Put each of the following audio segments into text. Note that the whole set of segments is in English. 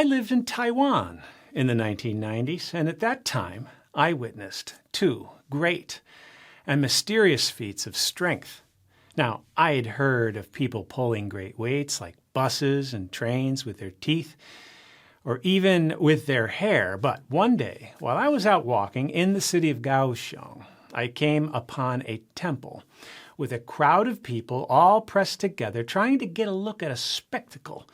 I lived in Taiwan in the 1990s, and at that time, I witnessed two great and mysterious feats of strength. Now, I had heard of people pulling great weights like buses and trains with their teeth, or even with their hair, but one day, while I was out walking in the city of Kaohsiung, I came upon a temple with a crowd of people all pressed together trying to get a look at a spectacle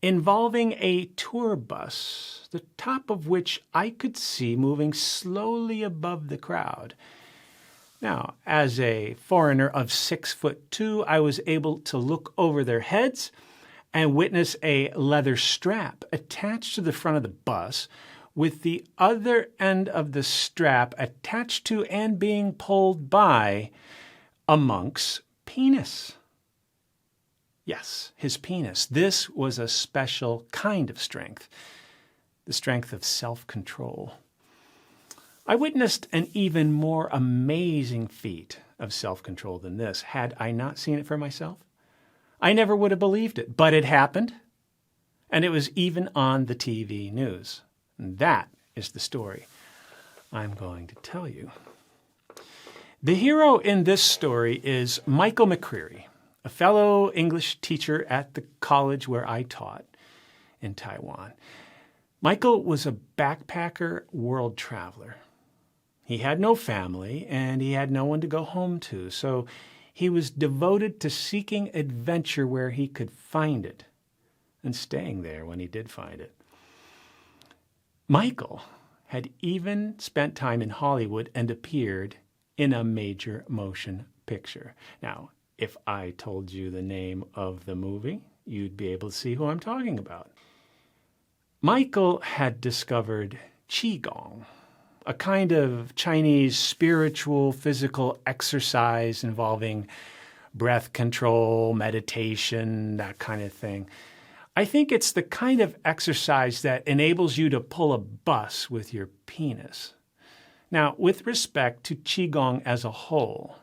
involving a tour bus, the top of which I could see moving slowly above the crowd. Now, as a foreigner of 6'2", I was able to look over their heads and witness a leather strap attached to the front of the bus with the other end of the strap attached to and being pulled by a monk's penis. Yes, his penis. This was a special kind of strength, the strength of self-control. I witnessed an even more amazing feat of self-control than this had I not seen it for myself. I never would have believed it, but it happened, and it was even on the TV news. And that is the story I'm going to tell you. The hero in this story is Michael McCreary, a fellow English teacher at the college where I taught in Taiwan. Michael was a backpacker world traveler. He had no family and he had no one to go home to, so he was devoted to seeking adventure where he could find it and staying there when he did find it. Michael had even spent time in Hollywood and appeared in a major motion picture. Now, if I told you the name of the movie, you'd be able to see who I'm talking about. Michael had discovered qigong, a kind of Chinese spiritual physical exercise involving breath control, meditation, that kind of thing. I think it's the kind of exercise that enables you to pull a bus with your penis. Now, with respect to qigong as a whole,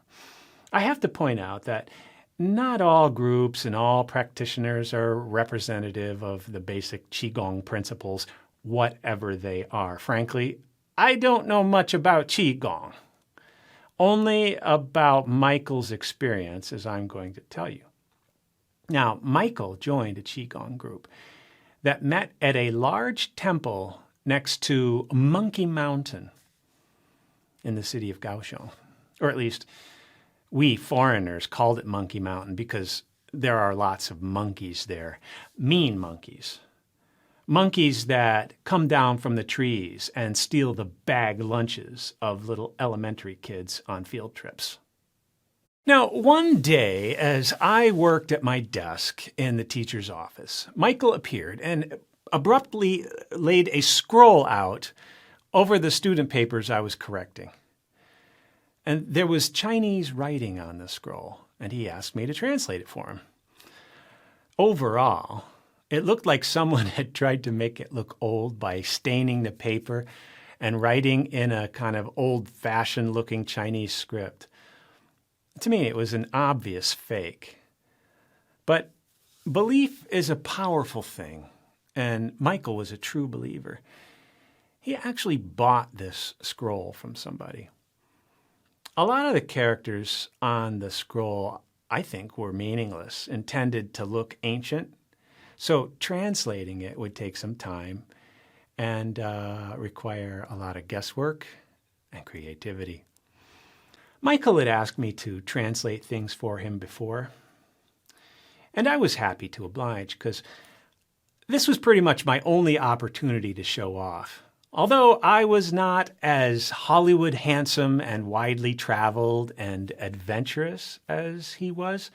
I have to point out that not all groups and all practitioners are representative of the basic qigong principles, whatever they are. Frankly, I don't know much about qigong, only about Michael's experience, as I'm going to tell you. Now, Michael joined a qigong group that met at a large temple next to Monkey Mountain in the city of Kaohsiung, or at least we foreigners called it Monkey Mountain because there are lots of monkeys there, mean monkeys. Monkeys that come down from the trees and steal the bag lunches of little elementary kids on field trips. Now, one day, as I worked at my desk in the teacher's office, Michael appeared and abruptly laid a scroll out over the student papers I was correcting. And there was Chinese writing on the scroll, and he asked me to translate it for him. Overall, it looked like someone had tried to make it look old by staining the paper and writing in a kind of old-fashioned looking Chinese script. To me, it was an obvious fake. But belief is a powerful thing, and Michael was a true believer. He actually bought this scroll from somebody. A lot of the characters on the scroll, I think, were meaningless, intended to look ancient. So translating it would take some time and require a lot of guesswork and creativity. Michael had asked me to translate things for him before, and I was happy to oblige because this was pretty much my only opportunity to show off. Although I was not as Hollywood handsome and widely traveled and adventurous as he was,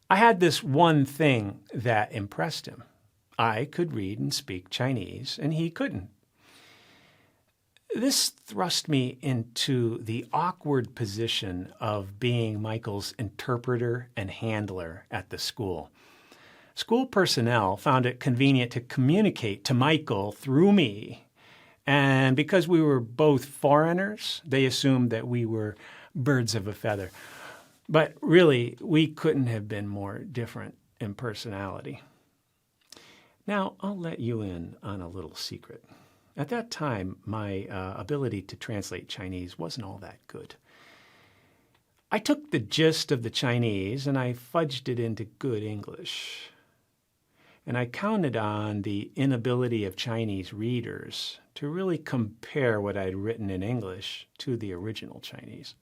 I had this one thing that impressed him. I could read and speak Chinese, and he couldn't. This thrust me into the awkward position of being Michael's interpreter and handler at the school. School personnel found it convenient to communicate to Michael through me, and because we were both foreigners, they assumed that we were birds of a feather. But really, we couldn't have been more different in personality. Now, I'll let you in on a little secret. At that time, my ability to translate Chinese wasn't all that good. I took the gist of the Chinese and I fudged it into good English. And I counted on the inability of Chinese readers to really compare what I'd written in English to the original Chinese.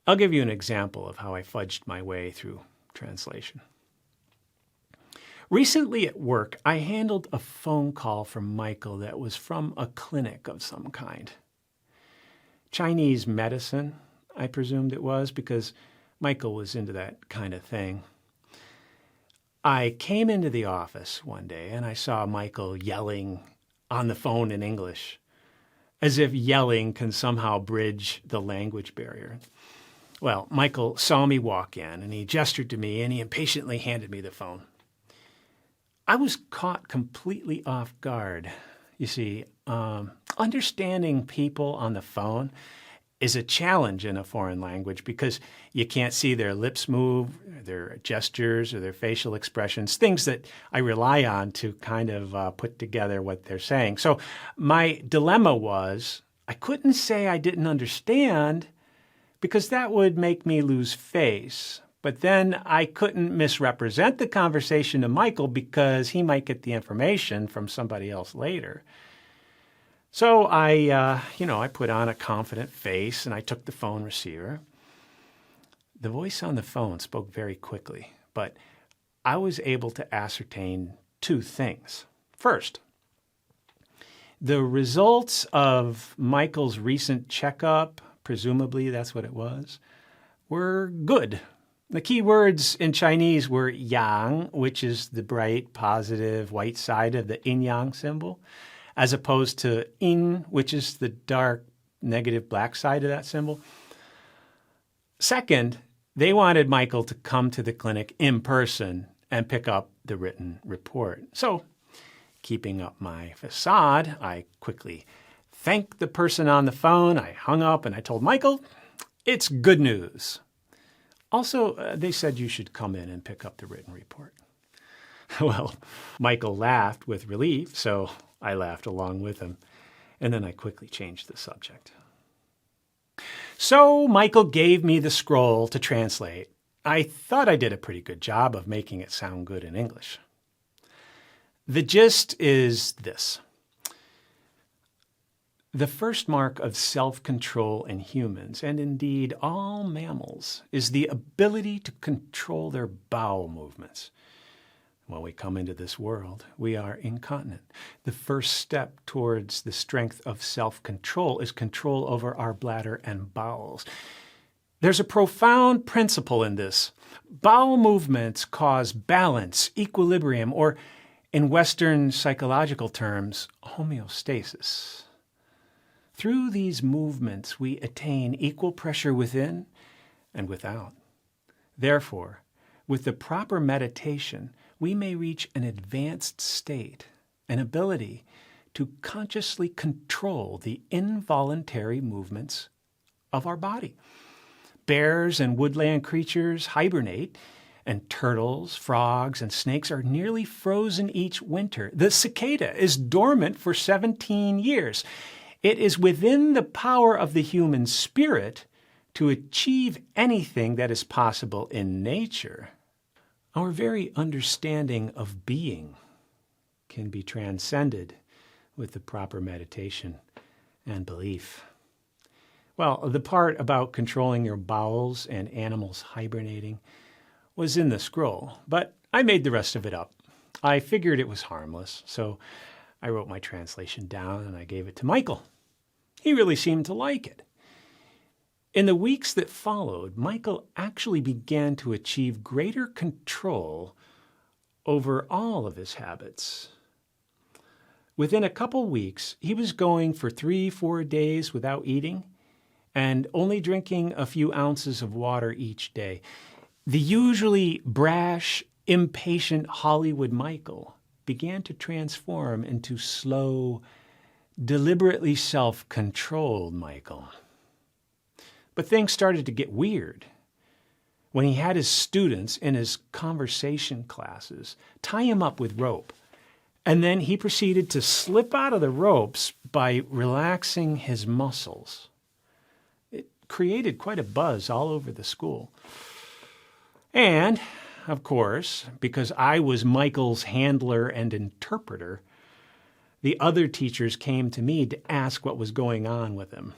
I'll give you an example of how I fudged my way through translation. Recently at work, I handled a phone call from Michael that was from a clinic of some kind. Chinese medicine, I presumed it was, because Michael was into that kind of thing. I came into the office one day and I saw Michael yelling on the phone in English, as if yelling can somehow bridge the language barrier. Well, Michael saw me walk in and he gestured to me and he impatiently handed me the phone. I was caught completely off guard. You see, understanding people on the phone is a challenge in a foreign language because you can't see their lips move, their gestures, or their facial expressions, things that I rely on to kind of put together what they're saying. So my dilemma was I couldn't say I didn't understand because that would make me lose face. But then I couldn't misrepresent the conversation to Michael because he might get the information from somebody else later. So I put on a confident face and I took the phone receiver. The voice on the phone spoke very quickly, but I was able to ascertain two things. First, the results of Michael's recent checkup, presumably that's what it was, were good. The key words in Chinese were yang, which is the bright, positive, white side of the yin-yang symbol, as opposed to yin, which is the dark, negative, black side of that symbol. Second, they wanted Michael to come to the clinic in person and pick up the written report. So, keeping up my facade, I quickly thanked the person on the phone. I hung up and I told Michael, it's good news. Also, they said you should come in and pick up the written report. Well, Michael laughed with relief, so I laughed along with him, and then I quickly changed the subject. So Michael gave me the scroll to translate. I thought I did a pretty good job of making it sound good in English. The gist is this. The first mark of self-control in humans, and indeed all mammals, is the ability to control their bowel movements. When we come into this world, we are incontinent. The first step towards the strength of self-control is control over our bladder and bowels. There's a profound principle in this. Bowel movements cause balance, equilibrium, or in Western psychological terms, homeostasis. Through these movements, we attain equal pressure within and without. Therefore, with the proper meditation, we may reach an advanced state, an ability to consciously control the involuntary movements of our body. Bears and woodland creatures hibernate, and turtles, frogs, and snakes are nearly frozen each winter. The cicada is dormant for 17 years. It is within the power of the human spirit to achieve anything that is possible in nature. Our very understanding of being can be transcended with the proper meditation and belief. Well, the part about controlling your bowels and animals hibernating was in the scroll, but I made the rest of it up. I figured it was harmless, so I wrote my translation down and I gave it to Michael. He really seemed to like it. In the weeks that followed, Michael actually began to achieve greater control over all of his habits. Within a couple weeks, he was going for 3-4 days without eating and only drinking a few ounces of water each day. The usually brash, impatient Hollywood Michael began to transform into slow, deliberately self-controlled Michael. But things started to get weird. when he had his students in his conversation classes tie him up with rope. And then he proceeded to slip out of the ropes by relaxing his muscles. It created quite a buzz all over the school. And, of course, because I was Michael's handler and interpreter, the other teachers came to me to ask what was going on with him.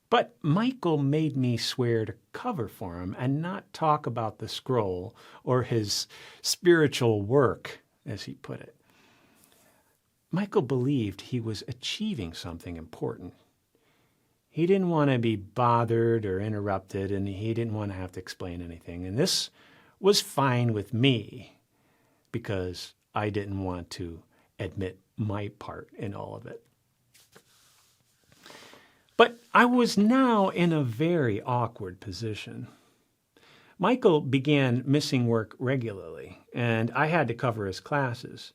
But Michael made me swear to cover for him and not talk about the scroll or his spiritual work, as he put it. Michael believed he was achieving something important. He didn't want to be bothered or interrupted, and he didn't want to have to explain anything. And this was fine with me because I didn't want to admit my part in all of it. But I was now in a very awkward position. Michael began missing work regularly, and I had to cover his classes.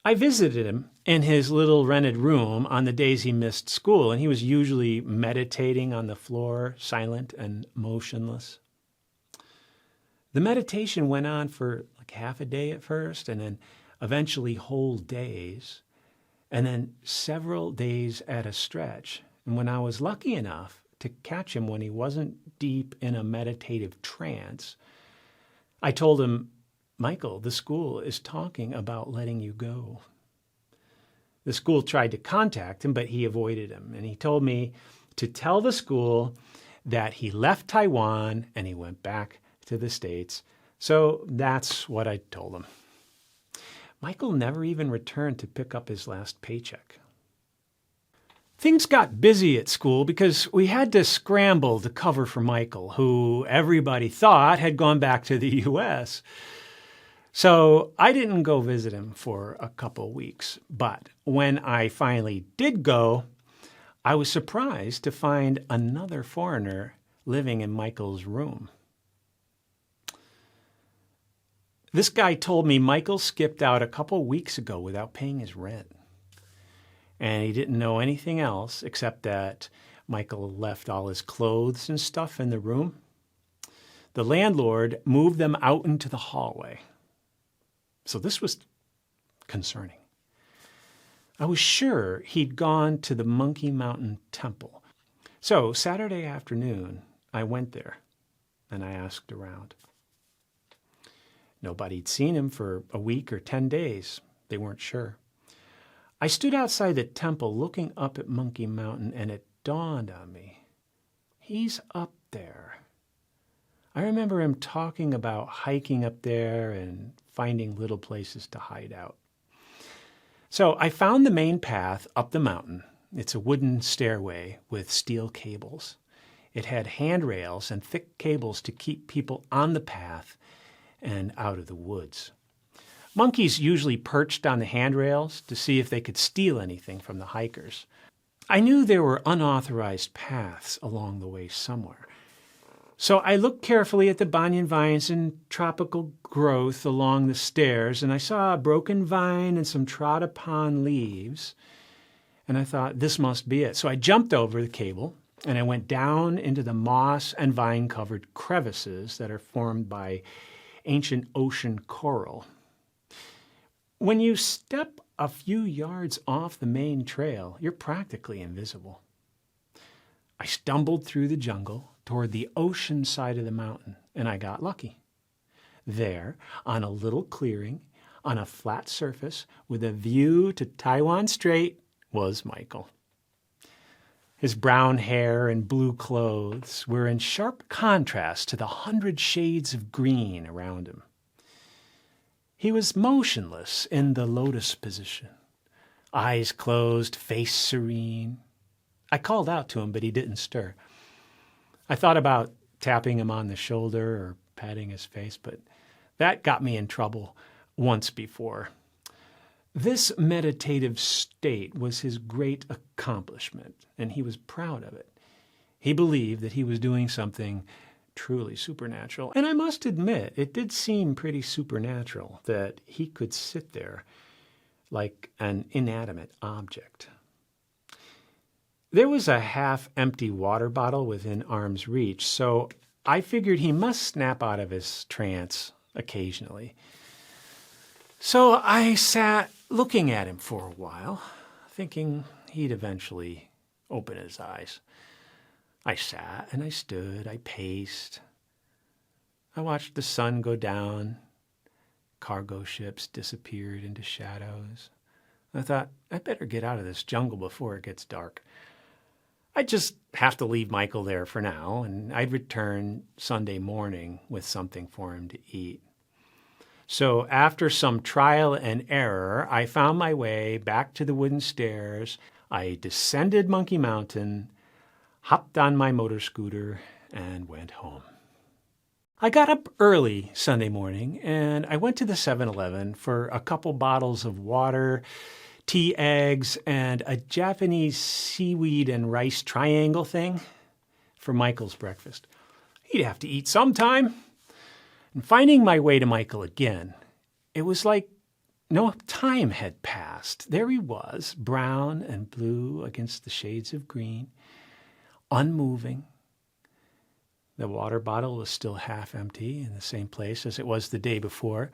I visited him in his little rented room on the days he missed school, and he was usually meditating on the floor, silent and motionless. The meditation went on for like half a day at first, and then eventually whole days, and then several days at a stretch. And when I was lucky enough to catch him when he wasn't deep in a meditative trance, I told him, "Michael, the school is talking about letting you go." The school tried to contact him, but he avoided him. And he told me to tell the school that he left Taiwan and he went back to the States. So that's what I told him. Michael never even returned to pick up his last paycheck. Things got busy at school because we had to scramble to cover for Michael, who everybody thought had gone back to the U.S. So I didn't go visit him for a couple weeks. But when I finally did go, I was surprised to find another foreigner living in Michael's room. This guy told me Michael skipped out a couple weeks ago without paying his rent. And he didn't know anything else except that Michael left all his clothes and stuff in the room. The landlord moved them out into the hallway. So this was concerning. I was sure he'd gone to the Monkey Mountain Temple. So Saturday afternoon, I went there and I asked around. Nobody'd seen him for a week or 10 days. They weren't sure. I stood outside the temple looking up at Monkey Mountain, and it dawned on me. He's up there. I remember him talking about hiking up there and finding little places to hide out. So I found the main path up the mountain. It's a wooden stairway with steel cables. It had handrails and thick cables to keep people on the path and out of the woods. Monkeys usually perched on the handrails to see if they could steal anything from the hikers. I knew there were unauthorized paths along the way somewhere. So I looked carefully at the banyan vines and tropical growth along the stairs, and I saw a broken vine and some trod-upon leaves, and I thought, this must be it. So I jumped over the cable, and I went down into the moss and vine-covered crevices that are formed by ancient ocean coral. When you step a few yards off the main trail, you're practically invisible. I stumbled through the jungle toward the ocean side of the mountain, and I got lucky. There, on a little clearing, on a flat surface with a view to Taiwan Strait, was Michael. His brown hair and blue clothes were in sharp contrast to the 100 shades of green around him. He was motionless in the lotus position, eyes closed, face serene. I called out to him, but he didn't stir. I thought about tapping him on the shoulder or patting his face, but that got me in trouble once before. This meditative state was his great accomplishment, and he was proud of it. He believed that he was doing something truly supernatural. And I must admit, it did seem pretty supernatural that he could sit there like an inanimate object. There was a half-empty water bottle within arm's reach, so I figured he must snap out of his trance occasionally. So I sat looking at him for a while, thinking he'd eventually open his eyes. I sat and I stood, I paced. I watched the sun go down. Cargo ships disappeared into shadows. I thought, I better get out of this jungle before it gets dark. I'd just have to leave Michael there for now, and I'd return Sunday morning with something for him to eat. So after some trial and error, I found my way back to the wooden stairs. I descended Monkey Mountain, hopped on my motor scooter, and went home. I got up early Sunday morning, and I went to the 7-Eleven for a couple bottles of water, tea, eggs, and a Japanese seaweed and rice triangle thing for Michael's breakfast. He'd have to eat sometime. And finding my way to Michael again, it was like no time had passed. There he was, brown and blue against the shades of green, unmoving. The water bottle was still half empty in the same place as it was the day before.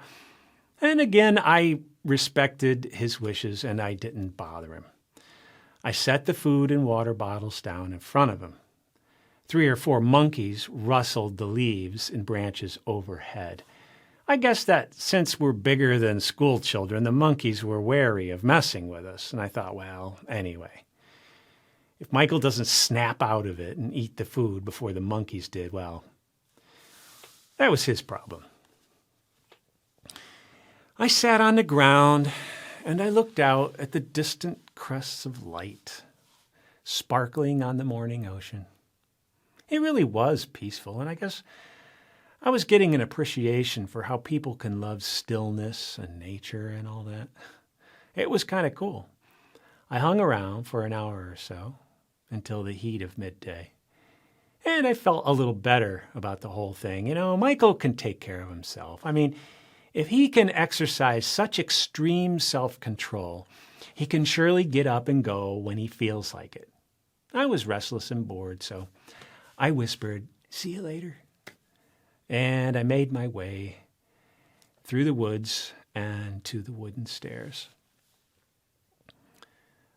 And again, I respected his wishes and I didn't bother him. I set the food and water bottles down in front of him. 3 or 4 monkeys rustled the leaves and branches overhead. I guess that since we're bigger than school children, the monkeys were wary of messing with us. And I thought, well, anyway, if Michael doesn't snap out of it and eat the food before the monkeys did, well, that was his problem. I sat on the ground and I looked out at the distant crests of light sparkling on the morning ocean. It really was peaceful, and I guess I was getting an appreciation for how people can love stillness and nature and all that. It was kind of cool. I hung around for an hour or so until the heat of midday, and I felt a little better about the whole thing. You know, Michael can take care of himself. I mean, if he can exercise such extreme self-control, he can surely get up and go when he feels like it. I was restless and bored, so I whispered, "See you later." And I made my way through the woods and to the wooden stairs.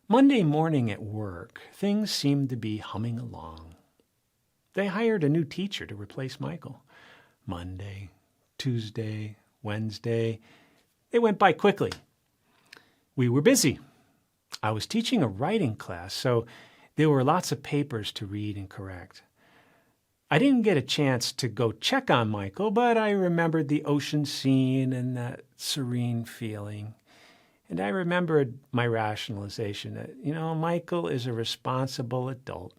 Monday morning at work, things seemed to be humming along. They hired a new teacher to replace Michael. Monday, Tuesday, Wednesday, they went by quickly. We were busy. I was teaching a writing class, so there were lots of papers to read and correct. I didn't get a chance to go check on Michael, but I remembered the ocean scene and that serene feeling. And I remembered my rationalization that, you know, Michael is a responsible adult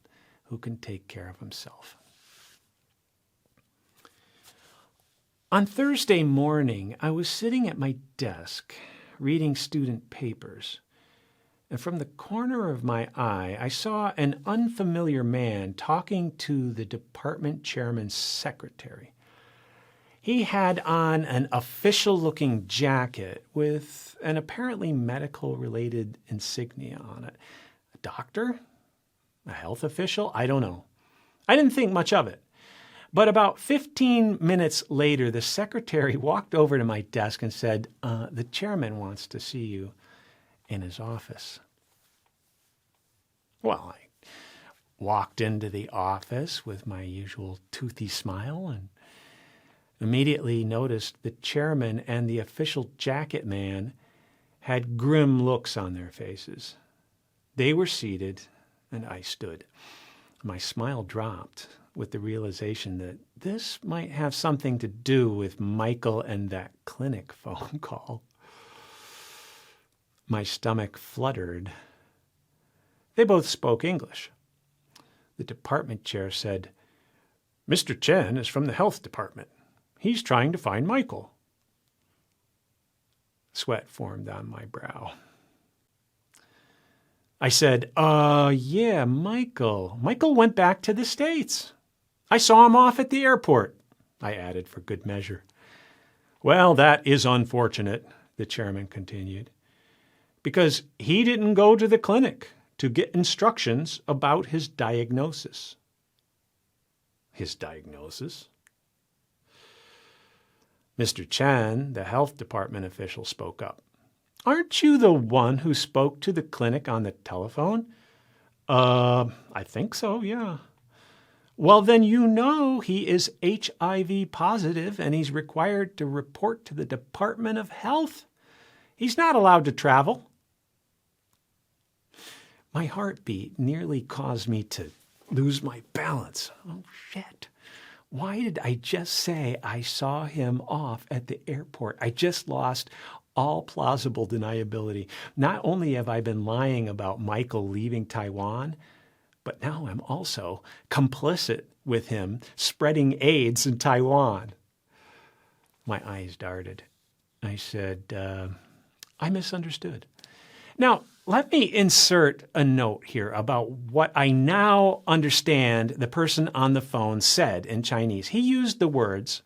who can take care of himself. On Thursday morning, I was sitting at my desk reading student papers, and from the corner of my eye, I saw an unfamiliar man talking to the department chairman's secretary. He had on an official-looking jacket with an apparently medical-related insignia on it. A doctor? A health official? I don't know. I didn't think much of it. But about 15 minutes later, the secretary walked over to my desk and said, "The chairman wants to see you in his office." Well, I walked into the office with my usual toothy smile and immediately noticed the chairman and the official jacket man had grim looks on their faces. They were seated and I stood. My smile dropped with the realization that this might have something to do with Michael and that clinic phone call. My stomach fluttered. They both spoke English. The department chair said, "Mr. Chen is from the health department. He's trying to find Michael." Sweat formed on my brow. I said, yeah, Michael. Michael went back to the States. I saw him off at the airport," I added for good measure. "Well, that is unfortunate," the chairman continued, "because he didn't go to the clinic to get instructions about his diagnosis." his diagnosis. Mr. Chen, the health department official, spoke up. Aren't you the one who spoke to the clinic on the telephone? I think so, yeah. Well, then you know he is HIV positive and he's required to report to the Department of Health. He's not allowed to travel. My heartbeat nearly caused me to lose my balance. Oh, shit. Why did I just say I saw him off at the airport? I just lost all plausible deniability. Not only have I been lying about Michael leaving Taiwan, but now I'm also complicit with him spreading AIDS in Taiwan. My eyes darted. I said, I misunderstood. Now, let me insert a note here about what I now understand the person on the phone said in Chinese. He used the words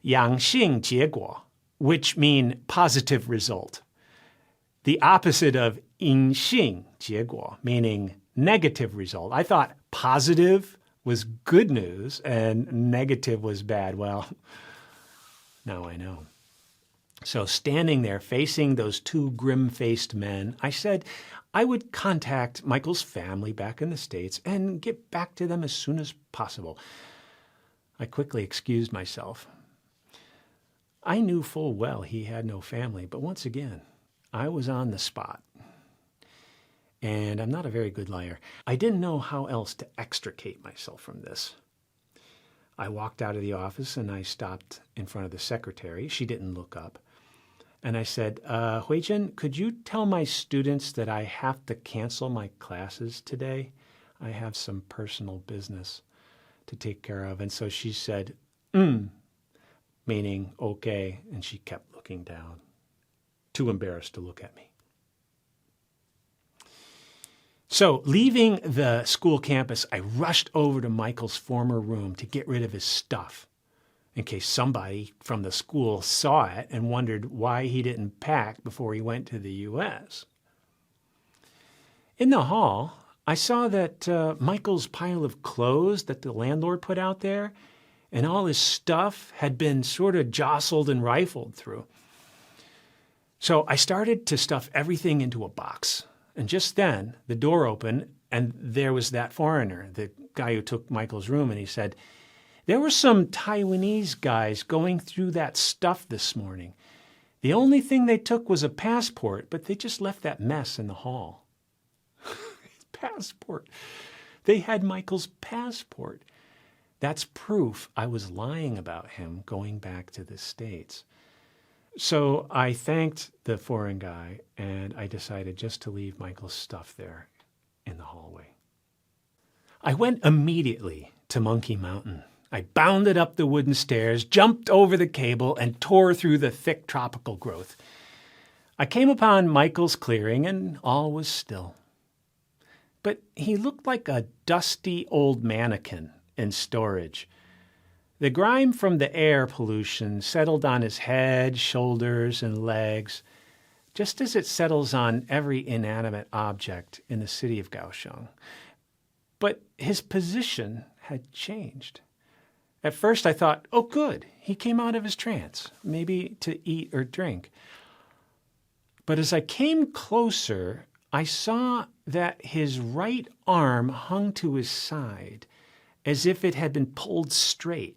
阳性结果, which mean positive result. The opposite of 阴性结果, meaning negative result. I thought positive was good news and negative was bad. Well, now I know. So standing there facing those two grim-faced men, I said I would contact Michael's family back in the States and get back to them as soon as possible. I quickly excused myself. I knew full well he had no family, but once again, I was on the spot. And I'm not a very good liar. I didn't know how else to extricate myself from this. I walked out of the office and I stopped in front of the secretary. She didn't look up. And I said, Huijin, could you tell my students that I have to cancel my classes today? I have some personal business to take care of. And so she said, meaning okay. And she kept looking down, too embarrassed to look at me. So leaving the school campus, I rushed over to Michael's former room to get rid of his stuff, in case somebody from the school saw it and wondered why he didn't pack before he went to the U.S. In the hall, I saw that Michael's pile of clothes that the landlord put out there and all his stuff had been sort of jostled and rifled through. So I started to stuff everything into a box. And just then, the door opened, and there was that foreigner, the guy who took Michael's room, and he said, there were some Taiwanese guys going through that stuff this morning. The only thing they took was a passport, but they just left that mess in the hall. His passport. They had Michael's passport. That's proof I was lying about him going back to the States. So I thanked the foreign guy, and I decided just to leave Michael's stuff there in the hallway. I went immediately to Monkey Mountain. I bounded up the wooden stairs, jumped over the cable, and tore through the thick tropical growth. I came upon Michael's clearing, and all was still. But he looked like a dusty old mannequin in storage. The grime from the air pollution settled on his head, shoulders, and legs, just as it settles on every inanimate object in the city of Kaohsiung. But his position had changed. At first I thought, oh good, he came out of his trance, maybe to eat or drink. But as I came closer, I saw that his right arm hung to his side as if it had been pulled straight.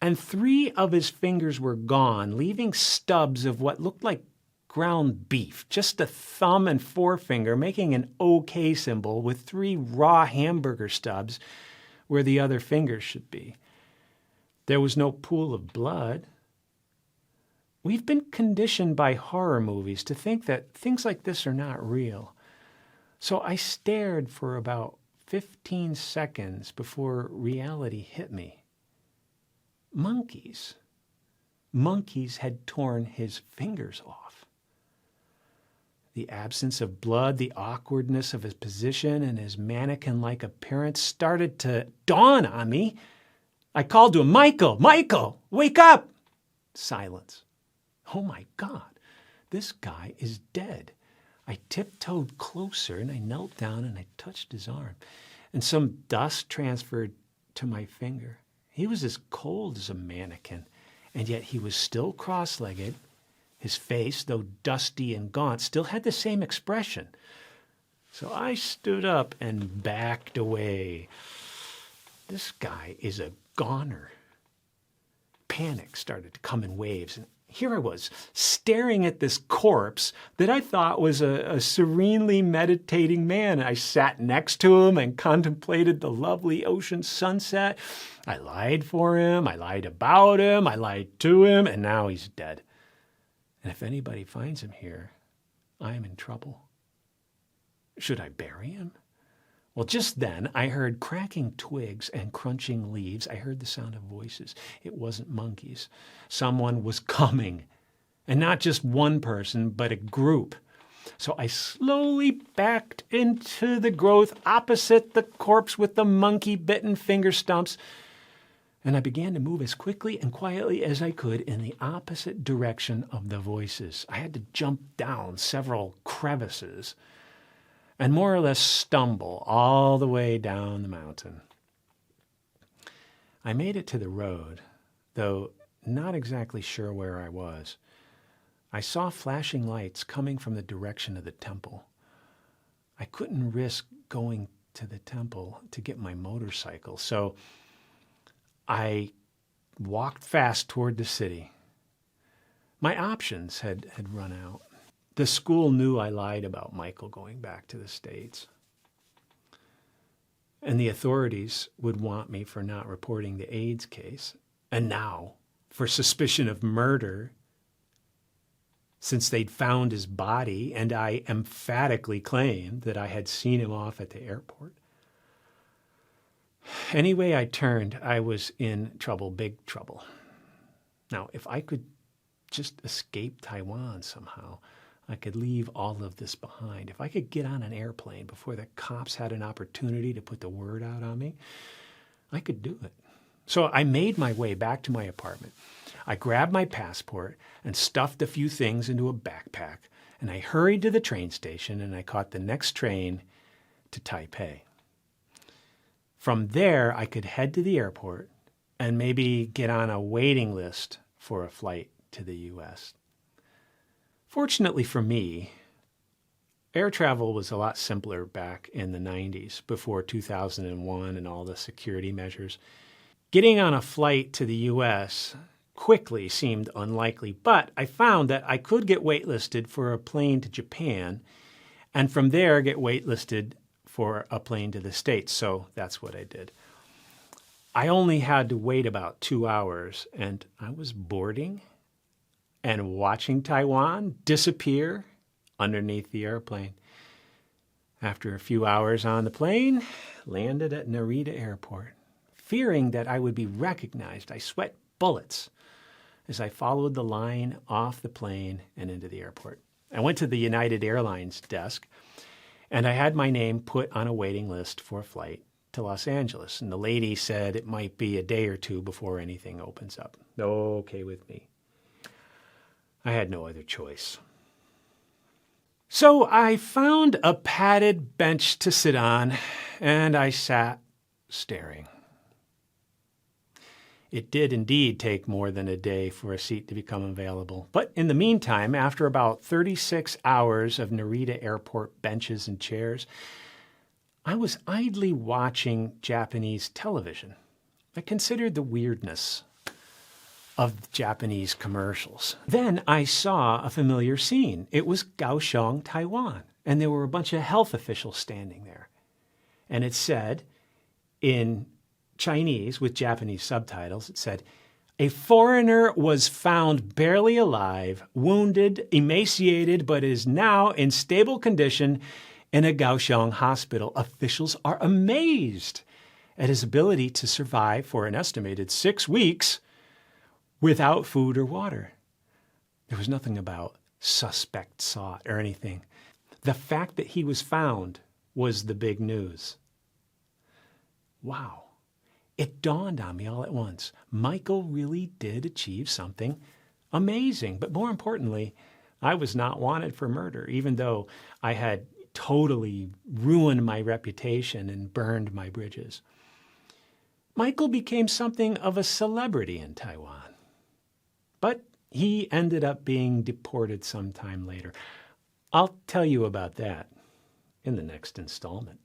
And 3 of his fingers were gone, leaving stubs of what looked like ground beef, just a thumb and forefinger making an OK symbol with 3 raw hamburger stubs where the other fingers should be. There was no pool of blood. We've been conditioned by horror movies to think that things like this are not real. So I stared for about 15 seconds before reality hit me. Monkeys. Monkeys had torn his fingers off. The absence of blood, the awkwardness of his position, and his mannequin-like appearance started to dawn on me. I called to him, Michael, Michael, wake up! Silence. Oh my God, this guy is dead. I tiptoed closer and I knelt down and I touched his arm. And some dust transferred to my finger. He was as cold as a mannequin, and yet he was still cross-legged. His face, though dusty and gaunt, still had the same expression. So I stood up and backed away. This guy is a goner. Panic started to come in waves, and here I was, staring at this corpse that I thought was a serenely meditating man. I sat next to him and contemplated the lovely ocean sunset. I lied for him, I lied about him, I lied to him, and now he's dead. And if anybody finds him here, I am in trouble. Should I bury him? Well, just then, I heard cracking twigs and crunching leaves. I heard the sound of voices. It wasn't monkeys. Someone was coming. And not just one person, but a group. So I slowly backed into the growth opposite the corpse with the monkey-bitten finger stumps. And I began to move as quickly and quietly as I could in the opposite direction of the voices. I had to jump down several crevices and more or less stumble all the way down the mountain. I made it to the road, though not exactly sure where I was. I saw flashing lights coming from the direction of the temple. I couldn't risk going to the temple to get my motorcycle, so I walked fast toward the city. My options had run out. The school knew I lied about Michael going back to the States. And the authorities would want me for not reporting the AIDS case. And now, for suspicion of murder, since they'd found his body and I emphatically claimed that I had seen him off at the airport. Any way I turned, I was in trouble, big trouble. Now, if I could just escape Taiwan somehow, I could leave all of this behind. If I could get on an airplane before the cops had an opportunity to put the word out on me, I could do it. So I made my way back to my apartment. I grabbed my passport and stuffed a few things into a backpack, and I hurried to the train station, and I caught the next train to Taipei. From there, I could head to the airport and maybe get on a waiting list for a flight to the U.S. Fortunately for me, air travel was a lot simpler back in the 90s, before 2001 and all the security measures. Getting on a flight to the U.S. quickly seemed unlikely, but I found that I could get waitlisted for a plane to Japan, and from there get waitlisted for a plane to the States, so that's what I did. I only had to wait about 2 hours, and I was boarding and watching Taiwan disappear underneath the airplane. After a few hours on the plane, landed at Narita Airport. Fearing that I would be recognized, I sweat bullets as I followed the line off the plane and into the airport. I went to the United Airlines desk, and I had my name put on a waiting list for a flight to Los Angeles. And the lady said it might be a day or two before anything opens up. Okay with me. I had no other choice. So I found a padded bench to sit on, and I sat staring. It did indeed take more than a day for a seat to become available. But in the meantime, after about 36 hours of Narita Airport benches and chairs, I was idly watching Japanese television. I considered the weirdness of Japanese commercials. Then I saw a familiar scene. It was Kaohsiung, Taiwan, and there were a bunch of health officials standing there. And it said, in Chinese with Japanese subtitles, it said, "A foreigner was found barely alive, wounded, emaciated, but is now in stable condition in a Kaohsiung hospital. Officials are amazed at his ability to survive for an estimated 6 weeks without food or water." There was nothing about suspect sought or anything. The fact that he was found was the big news. Wow. It dawned on me all at once. Michael really did achieve something amazing. But more importantly, I was not wanted for murder, even though I had totally ruined my reputation and burned my bridges. Michael became something of a celebrity in Taiwan. But he ended up being deported sometime later. I'll tell you about that in the next installment.